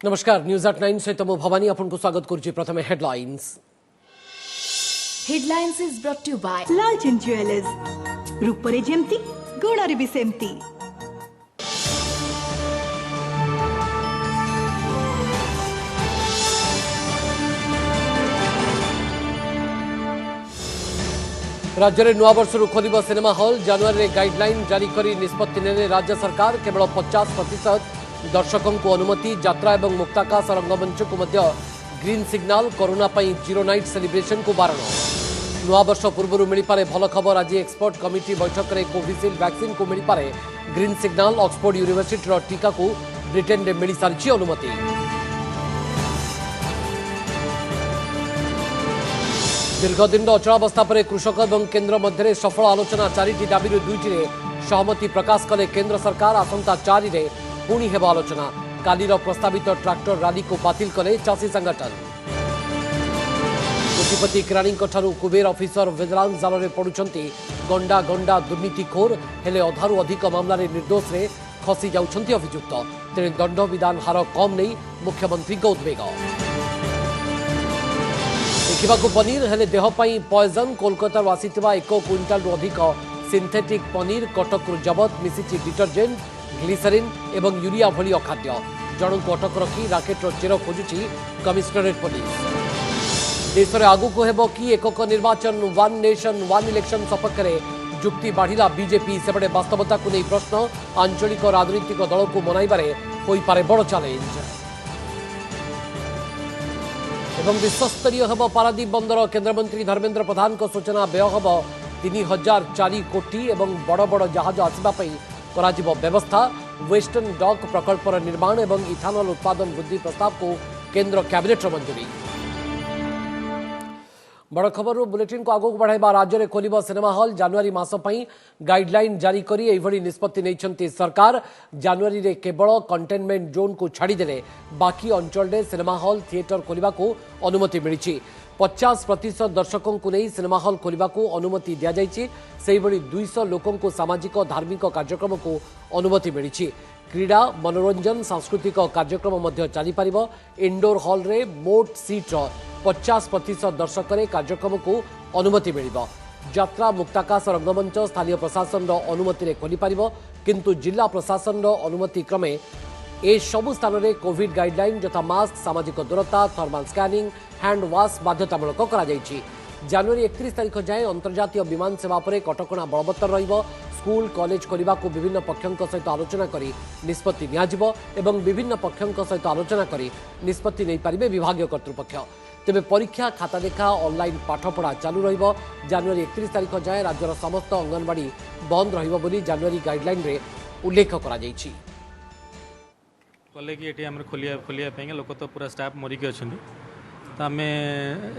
नमस्कार news at 9 सहित मु भवानी आपन को स्वागत करुछि। प्रथमे headlines is brought to by Lalchand jewellers रूपरे जेमती गुणरे भी सेमती। राज्य में नुआ वर्ष खोल सिनेमा हॉल जनवरी में गाइडलाइन जारी कर निष्पत्ति ने राज्य सरकार केवल 50% दर्शकों को अनुमति यात्रा और मुक्ताकाश रंगमंच को मध्य ग्रीन सिग्नाल कोरोना पर जीरो नाइट सेलिब्रेशन को बारण। नुआ वर्ष पूर्व मिलपारे भल खबर आज एक्सपर्ट कमिटी बैठक में कोविशील्ड वैक्सीन को मिलपारे ग्रीन सिग्नाल ऑक्सफोर्ड यूनिवर्सिटी टीका को ब्रिटेन में मिल सारी अनुमति। दीर्घदिन अचलावस्था पर कृषक और केन्द्र मध्य सफल आलोचना 4टी दाबी 2टी सहमति प्रकाश कले केन्द्र सरकार। आसंता 4 रे पुणी हेब आलोचना। कालीर प्रस्तावित ट्रैक्टर रैली को बातिल कले चाषी संगठन। कोटिपति किराणी कुबेर ऑफिसर विजिलेंस जाल में पड़ुंट गंडा गंडा दुर्नीतिखोर हेले अधारू अधिक मामला निर्दोष रे खसी जाउछंती अभियुक्त। तेणे दंड विधान हार कम नहीं मुख्यमंत्री उद्वेग। देखा पनीर हेले देहपाई पॉइजन। कोलकाता आसीथिबा 1 क्विंटाल अधिक सिंथेटिक पनीर कटक जबत मिसिछि डिटर्जेंट ग्लिसरीन एवं यूरिया भली अखाद्य। जन को अटक रखी राकेटर चेर खोजुछि कमिशनरेट पुलिस। देश में आगु को हेबो कि एकक निर्वाचन वन नेशन वन इलेक्शन सपक्ष में जुक्ति बढ़िला बीजेपी सेपटे वास्तवता को नहीं प्रश्न। आंचलिक राजनीतिक दल को मनाइबारे होई पारे बड़ चैलेंज। एवं विश्वस्तरीय हेब पारादीप बंदर। केन्द्रमंत्री धर्मेन्द्र प्रधान को सूचना व्यय हेब 3004 कोटी एवं बड़ बड़ जहाज आसवाई कराजिबो व्यवस्था। वेस्टर्न डॉक प्रकल्पर निर्माण एवं इथानल उत्पादन वृद्धि प्रस्ताव को केन्द्र कैबिनेट मंजूरी। बड़ खबर बुलेटिन को आगक बढ़ाइबा। राज्य में खोल सिनेमा हॉल जनवरी मास गाइडलाइन जारी करी एभली निष्पत्ति नहीं सरकार। जनवरी रे केवल कंटेनमेंट जोन को छाड़देले बाकी अंचल में सिनेमा हॉल थिएटर खोलने को अनुमति मिली। 50% दर्शकों को नहीं सिनेमा हॉल खोलने को अनुमति दि जाइए। 200 लोकों को सामाजिक धार्मिक कार्यक्रम को अनुमति मिली। क्रीड़ा मनोरंजन सांस्कृतिक कार्यक्रम चली पारिबो। इंडोर हॉल रे मोट सीट्र 50% दर्शक कार्यक्रम को अनुमति मिलिबो। यात्रा मुक्ताकाश रंगमंच स्थानीय प्रशासन अनुमति खोली पारिबो, किंतु जिला प्रशासन अनुमति क्रमे ए सबु स्थान में कोविड गाइडलाइन यथा मास्क सामाजिक दूरता थर्माल स्कैनिंग हैंड वाश बाध्यतामूलक करा जायछि। जनवरी 31 तारीख जाए अंतर्जातीय विमान सेवा पर कटकणा बलवत्तर रहिबो। स्कूल कॉलेज खोलिबा को विभिन्न पक्षों सहित आलोचना करी निष्पत्ति नियाजिबो एवं विभिन्न पक्षों सहित आलोचना करी निष्पत्ति नहीं पारिबे विभागीय कर्तृपक्ष। तेबे परीक्षा खाता देखा ऑनलाइन पाठपढ़ा चालू रहिबो। जनवरी 31 तारीख जाए राज्यर समस्त अंगनवाड़ी बंद रहिबो बोली जनवरी गाइडलाइन रे उल्लेख करा जायछि। कले कि ये खोलिया लोक तो पूरा स्टाफ मरिकी अच्छा तो आम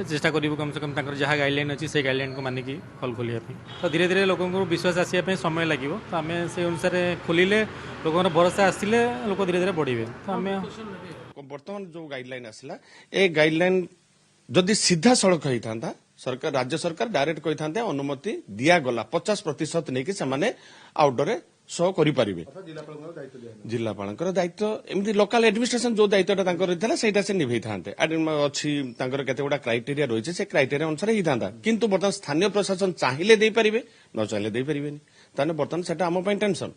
चेष्टा करूँ कम से कम जहाँ गाइडलाइन अच्छी से गाइडलाइन को मानिकी हल खोलिया तो धीरे धीरे लोक विश्वास आसापी समय लगे तो आम से अनुसार खोलिले लोक भरोसा आसले लोक धीरे धीरे बढ़े तो आम बर्तमान जो गाइडलाइन आसला ए गाइडलाइन जदि सीधा सड़क होता सरकार राज्य सरकार डायरेक्ट कही अनुमति दिगला 50% नहीं कि आउटडोर शो करें। जिलापाल दायित्व एमती लोकाल एडमिनिस्ट्रेशन जो दायित्व से निभे था अच्छी केते गुड़ा क्राइटेरिया रही है क्राइटेरिया अनुसार ही था किंतु बर्तमान स्थानीय प्रशासन चाहिए दे पारे न चाहिए दे पारे बर्तमान से आम टेंशन।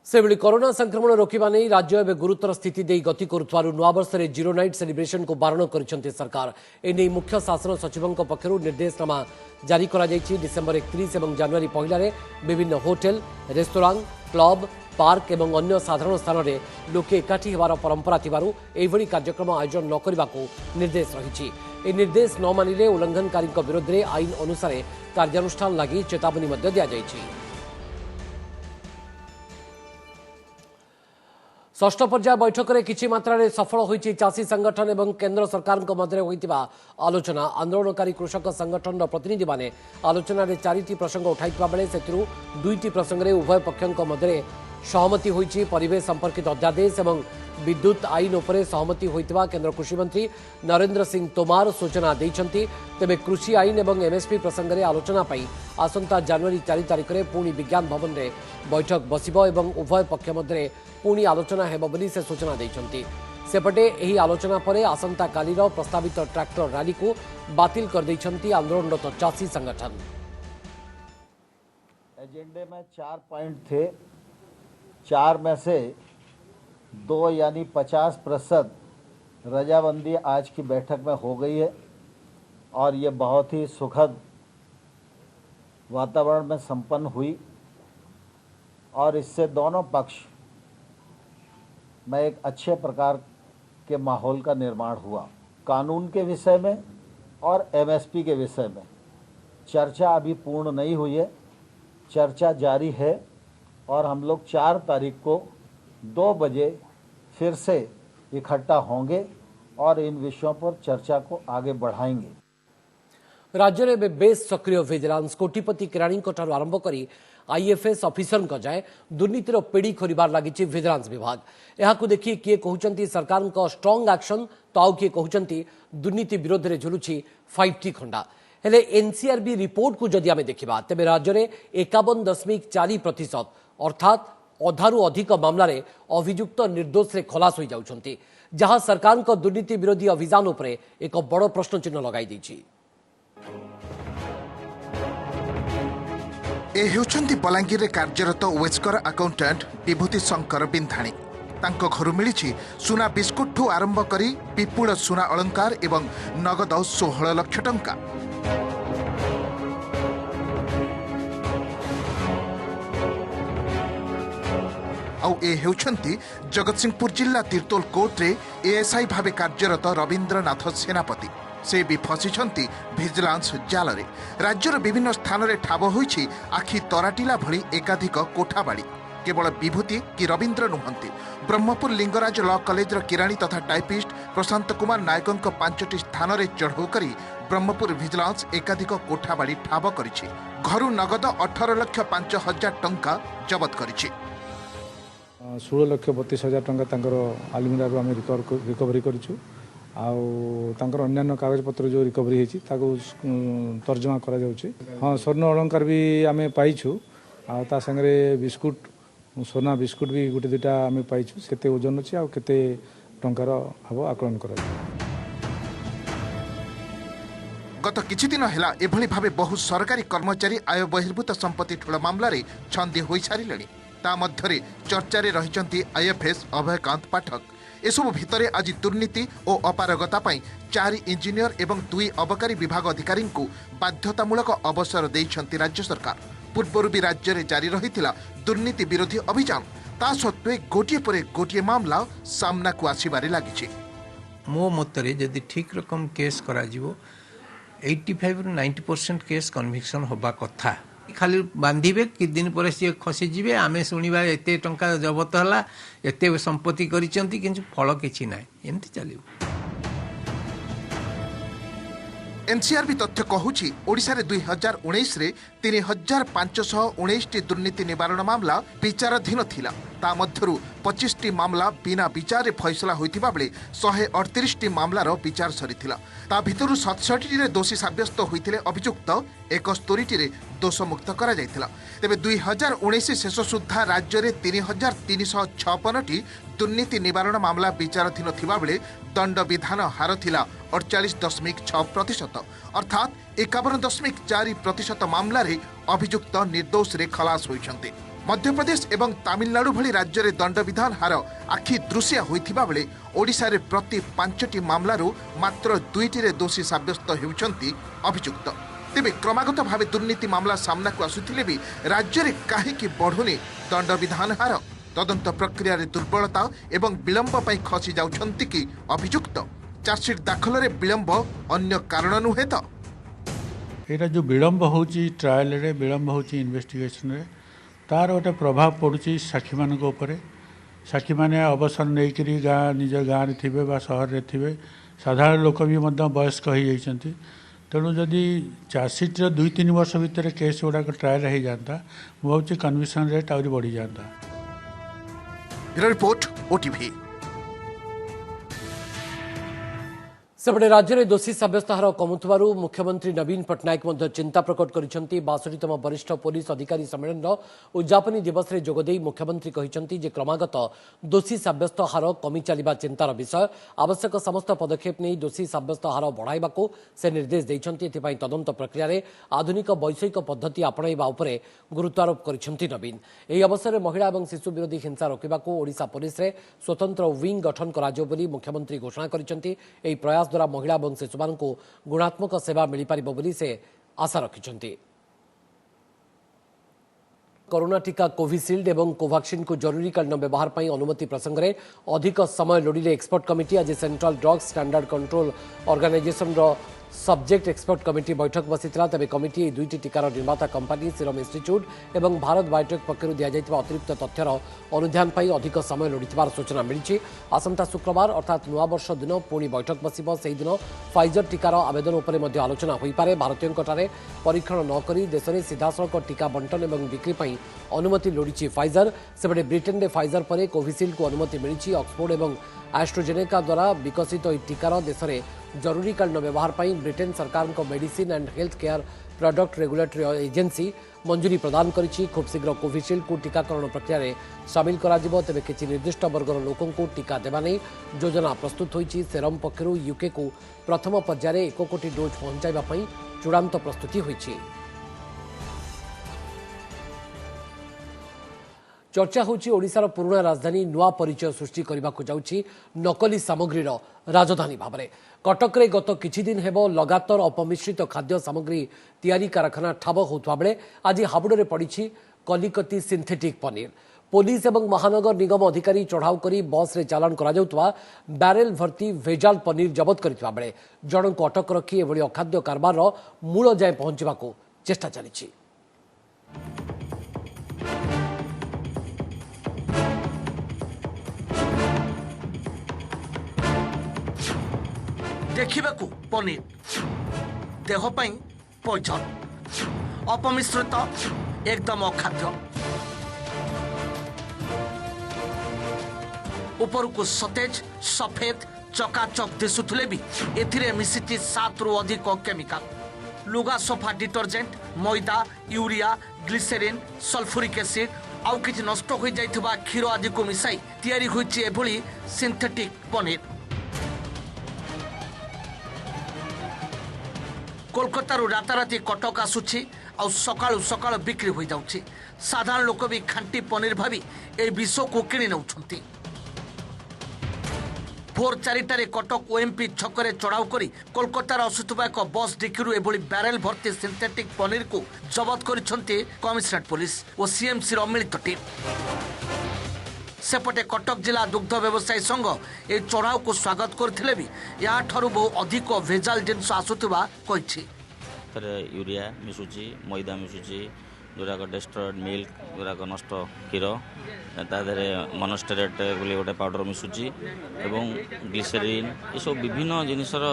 सेभली कोरोना संक्रमण रोकवा नहीं राज्य एवं गुरुतर स्थिति दे गति करुवा नुआवर्ष में जीरो नाइट सेलिब्रेशन को बारण कर सरकार। एने मुख्य शासन सचिवों पक्षर निर्देशनामा जारी करा जायछि। डिसेम्बर 31 और जनवरी 1 विभिन्न होटेल रेस्तोरां क्लब पार्क एवं अन्य साधारण स्थान में लोके एकाठी होवार परंपरा थिबारु एभली कार्यक्रम आयोजन न करने को निर्देश रही। ए निर्देश न मानिले उल्लंघनकारी विरोध में आईन अनुसार कार्यानुष्ठान लगी चेतावनी दि जायछि। षष्ठ पर्याय बैठक में किछि मात्रा रे सफल होइछि चाषी संगठन एवं केन्द्र सरकार मध्य होइतिबा आलोचना। आंदोलनकारी कृषक संगठन प्रतिनिधि माने आलोचना रे 4टी प्रसंग उठाइतिबा बेले सेतिरु 2टी प्रसंग रे उभय पक्षों मध्य सहमति होइछि। परिवेश संपर्कित अध्यादेश एवं विद्युत आईन उपरे सहमति होइतिबा केन्द्र कृषि मंत्री नरेंद्र सिंह तोमार सूचना दैछन्ति। तेबे कृषि आईन एवं एमएसपी प्रसंग में आलोचना पाई आसंता जनवरी 4 तारिख में पुणी विज्ञान भवन में बैठक बसिबो एवं उभय पक्ष मध्य पुणी आलोचना हेबो बोली से सूचना दैछन्ति। सेपटे एही आलोचना परे आसंता कालीर प्रस्तावित ट्रैक्टर रैली को बातिल कर दैछंती आंदोलनरत चाषी संगठन। एजेंडे में 4 पॉइंट थे, 4 में से 2 यानी 50% रजाबंदी आज की बैठक में हो गई है और ये बहुत ही सुखद वातावरण में संपन्न हुई और इससे दोनों पक्ष में एक अच्छे प्रकार के माहौल का निर्माण हुआ। कानून के विषय में और एमएसपी के विषय में चर्चा अभी पूर्ण नहीं हुई है, चर्चा जारी है और हम लोग 4 तारीख को 2 बजे फिर से इकट्ठा होंगे और इन विषयों पर चर्चा को आगे बढ़ाएंगे। राज्य में बेस सक्रिय विजिलेंस कोटिपति किराणी आरंभ कर आईएफएस ऑफिसर जाए दुर्नीतिर पेड़ी खोलिबार लगी विजिलेंस विभाग। यह देखिए किए कहते सरकार स्ट्रांग एक्शन तो आउ किए कहते दुर्नीति विरोध में झुलुची 5T खंडा। हेले एनसीआरबी रिपोर्ट को जदि आम देखा तेज राज्य में 51.4% अर्थात अधारू अधिक मामलें अभियुक्त निर्दोष रे खलास हो जाउछंती, जहां सरकार को दुर्नीति विरोधी अभियान उपरे एक बड़ प्रश्न चिन्ह लगाई दैछि। ए हेउछंती बलांगीर रे कार्यरत वेस्कर अकाउंटेंट विभूति शंकर बिंधाणी। तांको घरु मिलिछि सुना बिस्कुट ठू आरंभ करी विपुल सुना अलंकार एवं नगद 16 लाख टंका। आउ ए हेउछंती जगतसिंहपुर जिला तिर्तोल कोर्ट रे एएसआई भावे कार्यरत रविंद्रनाथ सेनापति। से भी फसिछंती विजिलेंस जाल रे। राज्यर विभिन्न स्थान रे ठाब होईछि आखि तराटिला भली एकाधिक कोठाबाड़ी। केवल विभूति कि रविंद्र नुहंती। ब्रह्मपुर लिंगराज लॉ कॉलेज किराणी तथा टाइपिस्ट प्रशांत कुमार नायकों 5टी स्थान रे चढ़ऊ करी ब्रह्मपुर विजिलेंस एकाधिक कोठाबाड़ी ठाब करिछि। घरु नगद 18,05,000 टंका जबत करिछि। 16,32,000 टंका तांकर आलमिरारू आम रिकवरी करूँ। आउर अन्य कागजपत्र जो रिकवरी होती तर्जमा करा जाउछि। हाँ, स्वर्ण अलंकार भी आम पाइछु। ता संगे बिस्कुट सोना बिस्कुट भी गोटे 2टा आम पाइछु। केते ओजन अछि आ केते टंकार हबो आकलन करा। गत किछि दिन हेला एभली भावे बहु सरकारी कर्मचारी आय बहिर्भूत संपत्ति ठूल मामला रे छंदी होई सारिलेनी। ता मध्यरे चर्चारे रहिचंती आईएफएस अभयकांत पाठक। एसबु भितरे आज दुर्नीति और अपारगता 4 इंजीनियर एवं 2 अबकारी विभाग अधिकारी को बाध्यतामूलक अवसर देइछंती राज्य सरकार। पूर्वर भी राज्य में जारी रहिथिला दुर्नीति विरोधी अभियान। ता सत्वे गोटिए पर गोटिए मामला सामना को आसीबारे लागिछि। मो मतरे जदि ठीक रकम केस करा जिवो 85-90% केस कन्विक्शन होबा कथा। खाली बांधिबे कि दिन पर सी खसी जीवे आमे शुणा एत टंका जबत है एत संपत्ति करिसेंती किंतु फल किछि नाय एमती चलियो। एनसीआरबी तथ्य कहूछि ओडिशा रे 2019 रे 3,519 टी दुर्नीति निवारण मामला विचाराधीन थिला। ता मध्यरु 25 टी मामला बिना विचार रे फैसला होइथिबा बेले 138 टी मामलार विचार सरीथिला। ता भितरु 67 टी रे दोषी साब्यस्त होइथिले अभियुक्त 71 टी रे दोष मुक्त करा जायथिला। तेबे 2019 शेष सुद्धा राज्य रे 3,356 टी दुर्नीति निवारण मामला विचाराधीन थिबा बेले दंड विधान हार थिला 48.6%, अर्थात 51.4% मामला रे अभियुक्त निर्दोष रे खलास होइछन्ते। मध्य प्रदेश एवं तमिलनाडु भली राज्य रे दंड विधान हार आखि दृश्य होइथिबा बेले ओडिशा रे प्रति 5टी मामलारू मात्र 2टी रे दोषी साब्यस्त हेउछन्ती अभियुक्त। तेबे क्रमागत भावे दुर्नीति मामला सामना को आसुथिले भी राज्य रे काहेकि बढ़ुनी दंड विधान हार? तदंत प्रक्रिया रे दुर्बलता एवं विलंब पई खसी जाउछन्ती कि अभियुक्त? चार्जशीट दाखल रे विलंब अन्य कारण नुहे त? एटा जो विलंब होची ट्रायल रे विलंब होची इन्वेस्टिगेशन रे तार गोटे प्रभाव पड़ुची साक्षी मान उपरे। साक्षी मैंने अवसर नहीं गाँ निज गाँव थे सहर में थे साधारण लोक भी वयस्क हो जाती। तेणु जदि चार्जसीट्रे 2-3 वर्ष भितर केस गुड़ाक ट्रायल हो जाता मुझे कन्विक्शन रेट आहरी बढ़ी जाता। Report OTV. सेपटे राज्य में दोषी सब्यस्त हार कमुथु मुख्यमंत्री नवीन पट्टनायक चिंता प्रकट करिसेंती 62तम वरिष्ठ पुलिस अधिकारी सम्मेलन उद्यापनी दिवस में जोगदे मुख्यमंत्री कहिसेंती जे क्रमागत दोषी सब्यस्त हार कमी चलिबा चिंतार विषय आवश्यक समस्त पदक्षेप नहीं दोषी सब्यस्त हार बढ़ाइबाकू से निर्देश देइसेंती एथिपाई तदंत प्रक्रिया रे आधुनिक वैषयिक पद्धति आपणाइबा उपरे गुरुत्वारोप करिसेंती नवीन एही अवसर में महिला और शिशु विरोधी हिंसा रोकबाकू ओडिशा पुलिस रे स्वतंत्र विंग गठन कराजियो बोली मुख्यमंत्री घोषणा करिसेंती एही प्रयास द्वारा महिला और शिशु मानकू गुणात्मक सेवा मिल पारिबो बोली से आशा रखिसेंती। कोरोना टीका कोविशील्ड और कोवैक्सीन को जरूरीकालीन व्यवहार पर अनुमति प्रसंग में अधिक समय लोड़िले एक्सपर्ट कमिटी आज central drugs standard control organisation subject expert committee बैठक बसीथिला तबे कमिटी दुईटी टीकार निर्माता कंपनी सीरम इंस्टीट्यूट और भारत बायोटेक पक्षर दि जाइथिबा अतिरिक्त तथ्यर अनुध्यान पर अधिक समय लोड़िथिबार सूचना मिली। आसंता शुक्रवार अर्थात नुआ वर्ष दिन पुणी बैठक बसिबो सेही दिन फाइजर टीकार आवेदन उपरे मध्ये आलोचना होई पारे। भारतीयंकटारे परीक्षण न करी देश में सीधासलख टीका बंटन और बिक्री पर अनुमति लोड़ी फाइजर सेपटे ब्रिटेन में फाइजर पर कोविशील्ड को अनुमति मिली। ऑक्सफोर्ड और एस्ट्रोजेनेका द्वारा विकसित टीकार देश में जरूरीकालीन व्यवहार पर ब्रिटेन सरकार को medicine and health care product regulatory agency मंजूरी प्रदान करिछि। खूब शीघ्र कोविशील्ड को टीकाकरण प्रक्रिया रे शामिल करा जिवो तेबे किछि निर्दिष्ट वर्गर लोकों को टीका देवा नै योजना प्रस्तुत होइछि। सेरम पक्षरु यूके को प्रथम पर्याय 1 कोटी डोज पहुंचाइबा पई चूड़ांत प्रस्तुति होइछि। चर्चा होची ओडिशार पुराना राजधानी नुआ परिचय सृष्टि करने को जाउछि नकली सामग्रीर राजधानी भाव में। कटक रे गत किछि दिन हेबो लगातार अपमिश्रित खाद्य सामग्री तैयारी कारखाना ठाब होउथबा बेले आज हाबुडे पड़िछि कलिकती सिंथेटिक पनीर। पुलिस और महानगर निगम अधिकारी चढ़ाऊ करी बस रे चालान करा जाउतबा बैरेल भर्ती भेजाल पनीर जबत करथिबा बेले जणक अटक रखी एभली अखाद्य कारबार मूल जाय पहुंचबाको चेष्टा चलिछि। देखिबाकू पनीर देह पई पॉइजन अपमिश्रित एकदम अखाद्य उपरकू सतेज सफेद चकाचक दिशुले भी एथिरे मिसिछि 7 रु अधिक केमिकल लुगा सफा डिटर्जेंट मैदा यूरिया ग्लिसेरिन सल्फ्यूरिक एसिड आउ किछि नष्ट हो जाइथिबा क्षीर आदि को मिसाई तैयारी होइछि एभली सिंथेटिक पनीर। कोलकाता राताराति कटक आसुछि और सकाळु सकाळु बिक्री हो जाउछि। साधारण लोक भी खांटी पनीर भावी ए विष को किणी नउछंती। भोर 4टारे कटक ओएमपी छकरे चढ़ाऊ करी कोलकाता आसुथबा एक बस डिक्कीरु एभली बैरेल भर्ती सिंथेटिक पनीर को जबत करिसंती कमिशनरेट पुलिस और सीएमसी मिलित टीम। सेपटे कटक जिला दुग्ध व्यवसायी संघ ए चढ़ाऊ को स्वागत करथिले भी या ठारू बहु अधिक भेजाल जिनस आसुथबा कहिछि। यूरिया मिसुची मैदा मिसुची जोराक डेस्ट्रॉयड मिल्क जोराक नष्ट क्षीर ताधरे मोनोस्टेरेट बोली गोटे पाउडर मिसुची एवं ग्लिसेरिन ये सब विभिन्न जिनसर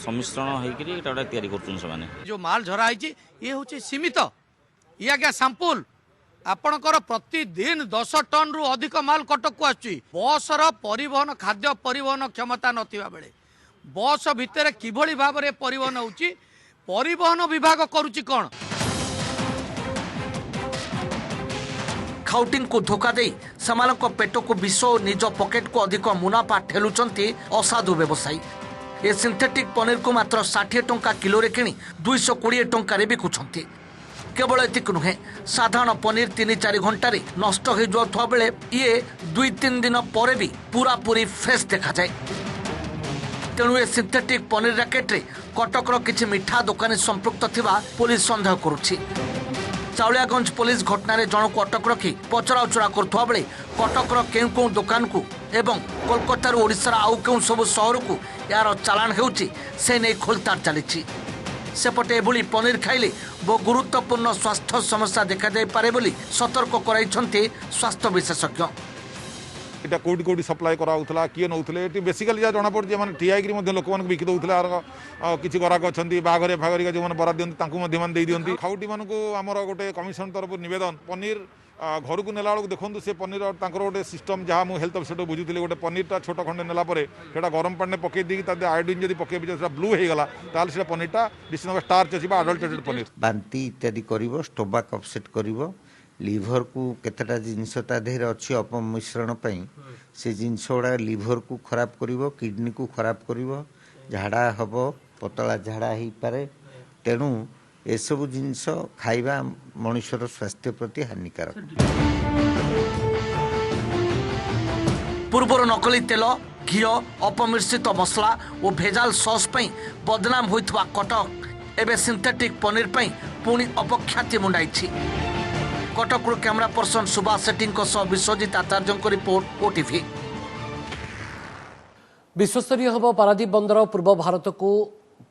सम्मिश्रण होकर गोटे तैयारी करछन से जो माल झरा ये हूँ सीमित ये आज्ञा सैंपल आपणकर प्रतिदिन 10 टन रु अधिक माल कटक को आसुची। बसर परिवहन खाद्य परिवहन क्षमता नथिबा बेले बस भितर किभली भाव में परिवहन होउची परिवहन विभाग करुची कौन खाउटिंग को धोखा दे समालक पेट को विष और निज पॉकेट को अधिक मुनाफा ठेलुचंती असाधु व्यवसायी। ए सिंथेटिक पनीर को मात्र 60 टंका किलो रे किणी 220 टंका रे बिकुछंती। केवल एतिक नुहे साधारण पनीर 3-4 घंटा नष्ट हो जाता बेले ये 2-3 दिन पर भी पूरा पूरी फ्रेश देखा जाए। तेणु ए सिंथेटिक पनीर रैकेट रे कटकर किछि मिठा दुकानी संपृक्त थिबा पुलिस संदेह करुछि। चाउलियागंज पुलिस घटना रे जणक अटक रखी पचराउचरा करथुआ बेले कटकर केउ केउ दुकान को एवं कोलकाता ओडिशा आउ केउ सब शहर को यार चालान हेउछि से नै खोलतार चलिछि। सेपटे एभली पनीर खाइले बहु गुरुत्वपूर्ण स्वास्थ्य समस्या देखा जाय पारे बोली सतर्क कराइछन्ते स्वास्थ्य विशेषज्ञ। এটা কোটি কোটি সপ্লাই করা হউতলা কিয়ে নউতলে এটি বেসিক্যালি যা জনা পড়ছে মানে ঠিয়া হইকি মধ্যে লোক মানক বিকি দউতলে আর কিছু গরাক অছন্তি বাঘরে ফাগরিকা যে মানে বরাদ দিয়ନ୍ତି ତାଙ୍କୁ ମଧ୍ୟ ମାନେ ଦେଇ ଦିଅନ୍ତି। ଖାଉଟି ମାନଙ୍କୁ ଆମର ଗୋଟେ କମିଶନ ତରଫରୁ ନିବେଦନ ପନିର घर को नेला बेलू देखो से पनीर गोटे सिस्टम जहाँ मुझे हेल्थ अफिसर बुझुली गोटे पनीरटा छोट खंडे नेला गरम पानी पकई दी आयोडीन जब पकई ब्लू होगा ताल से पनीरटा निश्चित भाव स्टार्च अच्छी अडल्टेटेड पनीर बांती इत्यादि कर स्टोमाक अपसेट कर लिभर को केतेटा जिनस देहर अच्छी अपमिश्रण से जिनस गुड़ा लिभर को खराब कर किडनी को खराब कर झाड़ा हम पतला झाड़ा हो पारे तेणु एसबू जिनस खाइबा मनुष्यर स्वास्थ्य प्रति हानिकारक। पूर्वर नकली तेल घी अपमिश्रित मसला और भेजाल सॉस पई बदनाम होइथवा कटक एबे सिंथेटिक पनीर पई पुणी अपख्याति मुंडाई कटकरू कैमरा पर्सन सुभाष सेट्टी विश्वजित आचार्य रिपोर्ट ओटीवी। विश्वस्तरीय हम पारादीप बंदर पूर्व भारत को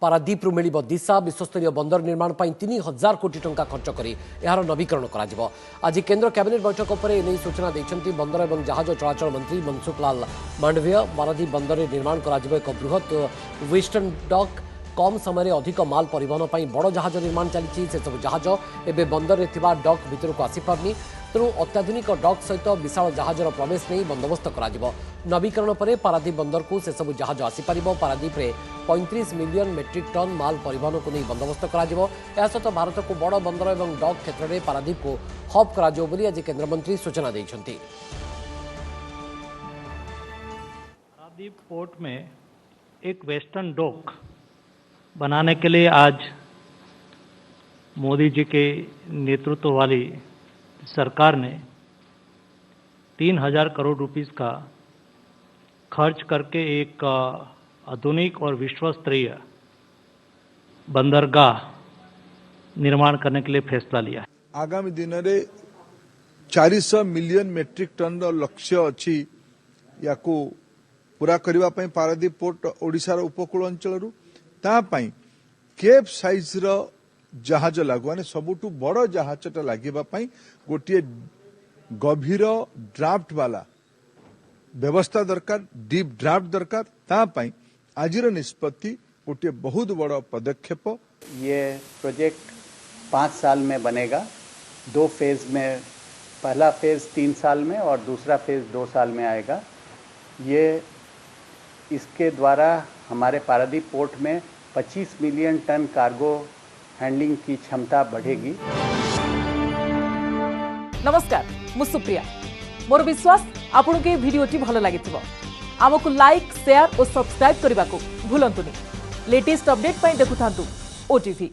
पारादीप मिल दिशा विश्वस्तरीय बंदर निर्माण 3000 कोटी टंका खर्च कर यार नवीकरण कर आज केंद्र कैबिनेट बैठक पर एने सूचना देते बंदर और जहाज चलाचल मंत्री मनसुख लाल मांडवीय पारादीप बंदर निर्माण कर एक बृहत वेस्टर्न डक कम समय अधिक माल परिवहन पर बड़ जहाज निर्माण चली से सब जहाज एवं बंदर में डक भीतर को आसीपारनी तेणु अत्याधुनिक डक सहित विशाल जहाजर प्रवेश नहीं बंदोबस्त कर नवीकरण पर पारादीप बंदर को से सब जहाज आसीपार पारादीप में 35 मिलियन मेट्रिक टन माल परिवहन को नहीं बंदोबस्त कर भारत को बड़ बंदर और डक क्षेत्र में पारादीप को हब कर आज केन्द्रमंत्री सूचना देते। पारादीप पोर्ट में एक वेस्टर्न डॉक बनाने के लिए आज मोदी जी के नेतृत्व वाली सरकार ने 3000 करोड़ रुपीस का खर्च करके एक आधुनिक और विश्वस्तरीय बंदरगाह निर्माण करने के लिए फैसला लिया है। आगामी दिन में 400 मिलियन मेट्रिक टन लक्ष्य अच्छी या पूरा करने पारादीप पोर्ट ओडिशार उपकूल अंचल केप साइज जहाज लागू माने सबुठू बड़ जहाजटा लगे गोटे गभीर ड्राफ्ट वाला व्यवस्था दरकार डीप ड्राफ्ट दरकार आज निष्पत्ति गोटे बहुत बड़ पदक्षेप। ये प्रोजेक्ट 5 साल में बनेगा, 2 फेज में, पहला फेज 3 साल में और दूसरा फेज 2 साल में आएगा। ये इसके द्वारा हमारे पारादीप पोर्ट में 25 मिलियन टन कार्गो हैंडलिंग की क्षमता बढ़ेगी। नमस्कार, मु सुप्रिया। मोर विश्वास आपन के वीडियोटी भल लागिथिबो। आमको लाइक, शेयर और सब्सक्राइब करने को भूलंतुनी। लेटेस्ट अपडेट पाई देखुथांतु ओटीवी।